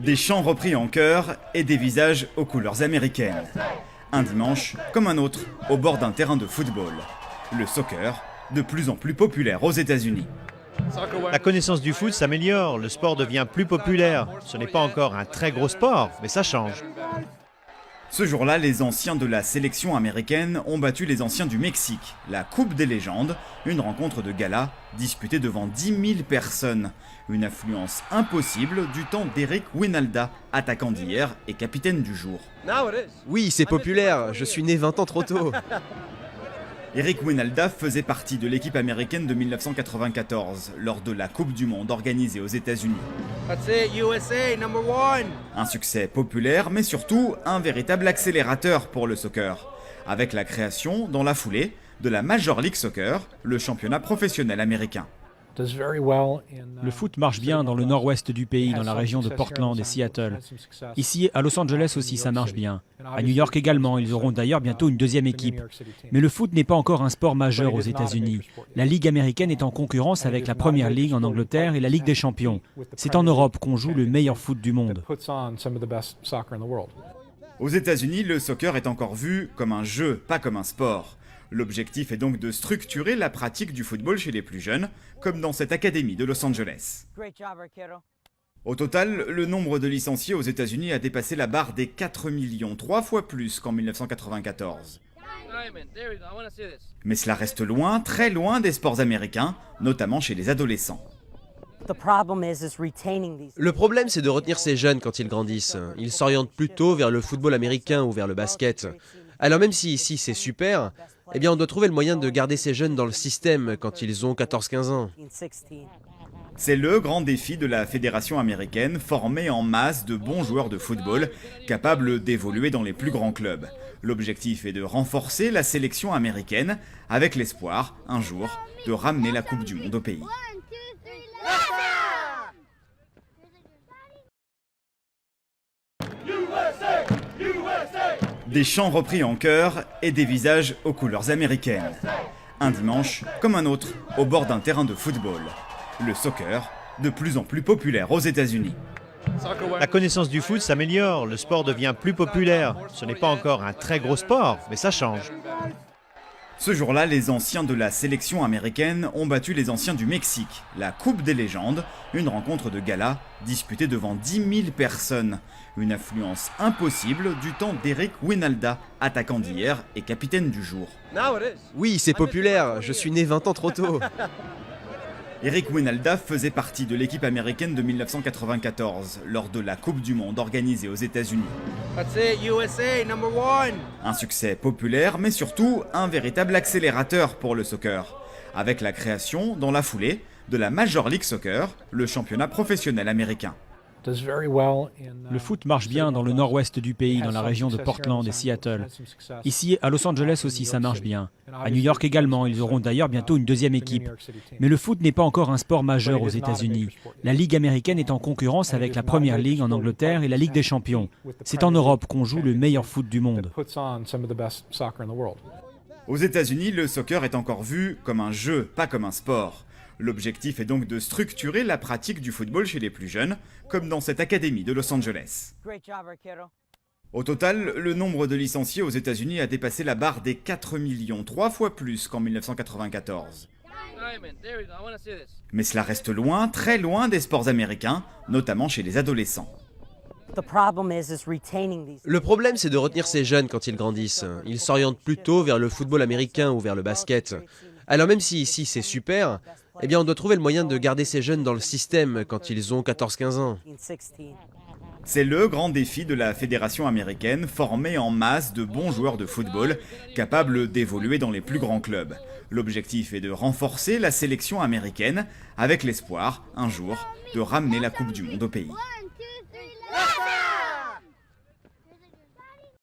Des chants repris en chœur et des visages aux couleurs américaines. Un dimanche comme un autre au bord d'un terrain de football. Le soccer, de plus en plus populaire aux États-Unis. La connaissance du foot s'améliore, le sport devient plus populaire. Ce n'est pas encore un très gros sport, mais ça change. Ce jour-là, les anciens de la sélection américaine ont battu les anciens du Mexique. La Coupe des légendes, une rencontre de gala disputée devant 10 000 personnes. Une affluence impossible du temps d'Eric Wynalda, attaquant d'hier et capitaine du jour. Oui, c'est populaire, je suis né 20 ans trop tôt. Eric Wynalda faisait partie de l'équipe américaine de 1994, lors de la Coupe du Monde organisée aux États-Unis. Un succès populaire, mais surtout un véritable accélérateur pour le soccer, avec la création, dans la foulée, de la Major League Soccer, le championnat professionnel américain. Le foot marche bien dans le nord-ouest du pays, dans la région de Portland et Seattle. Ici, à Los Angeles aussi, ça marche bien. À New York également, ils auront d'ailleurs bientôt une deuxième équipe. Mais le foot n'est pas encore un sport majeur aux États-Unis. La Ligue américaine est en concurrence avec la Première Ligue en Angleterre et la Ligue des Champions. C'est en Europe qu'on joue le meilleur foot du monde. Aux États-Unis, le soccer est encore vu comme un jeu, pas comme un sport. L'objectif est donc de structurer la pratique du football chez les plus jeunes, comme dans cette académie de Los Angeles. Au total, le nombre de licenciés aux États-Unis a dépassé la barre des 4 millions, 3 fois plus qu'en 1994. Mais cela reste loin, très loin des sports américains, notamment chez les adolescents. Le problème, c'est de retenir ces jeunes quand ils grandissent. Ils s'orientent plutôt vers le football américain ou vers le basket. Alors même si ici c'est super, eh bien on doit trouver le moyen de garder ces jeunes dans le système quand ils ont 14-15 ans. C'est le grand défi de la fédération américaine, former en masse de bons joueurs de football, capables d'évoluer dans les plus grands clubs. L'objectif est de renforcer la sélection américaine, avec l'espoir, un jour, de ramener la Coupe du Monde au pays. Des chants repris en chœur et des visages aux couleurs américaines. Un dimanche comme un autre au bord d'un terrain de football. Le soccer, de plus en plus populaire aux États-Unis. La connaissance du foot s'améliore, le sport devient plus populaire. Ce n'est pas encore un très gros sport, mais ça change. Ce jour-là, les anciens de la sélection américaine ont battu les anciens du Mexique. La Coupe des légendes, une rencontre de gala disputée devant 10 000 personnes. Une affluence impossible du temps d'Eric Wynalda, attaquant d'hier et capitaine du jour. Oui, c'est populaire, je suis né 20 ans trop tôt. Eric Wynalda faisait partie de l'équipe américaine de 1994, lors de la Coupe du Monde organisée aux États-Unis. Un succès populaire, mais surtout un véritable accélérateur pour le soccer, avec la création, dans la foulée, de la Major League Soccer, le championnat professionnel américain. Le foot marche bien dans le nord-ouest du pays, dans la région de Portland et Seattle. Ici, à Los Angeles aussi, ça marche bien. À New York également, ils auront d'ailleurs bientôt une deuxième équipe. Mais le foot n'est pas encore un sport majeur aux États-Unis. La Ligue américaine est en concurrence avec la Première Ligue en Angleterre et la Ligue des Champions. C'est en Europe qu'on joue le meilleur foot du monde. Aux États-Unis, le soccer est encore vu comme un jeu, pas comme un sport. L'objectif est donc de structurer la pratique du football chez les plus jeunes, comme dans cette académie de Los Angeles. Au total, le nombre de licenciés aux États-Unis a dépassé la barre des 4 millions, 3 fois plus qu'en 1994. Mais cela reste loin, très loin des sports américains, notamment chez les adolescents. Le problème, c'est de retenir ces jeunes quand ils grandissent. Ils s'orientent plutôt vers le football américain ou vers le basket. Alors même si ici c'est super, eh bien on doit trouver le moyen de garder ces jeunes dans le système quand ils ont 14-15 ans. C'est le grand défi de la fédération américaine, former en masse de bons joueurs de football, capables d'évoluer dans les plus grands clubs. L'objectif est de renforcer la sélection américaine, avec l'espoir, un jour, de ramener la Coupe du Monde au pays.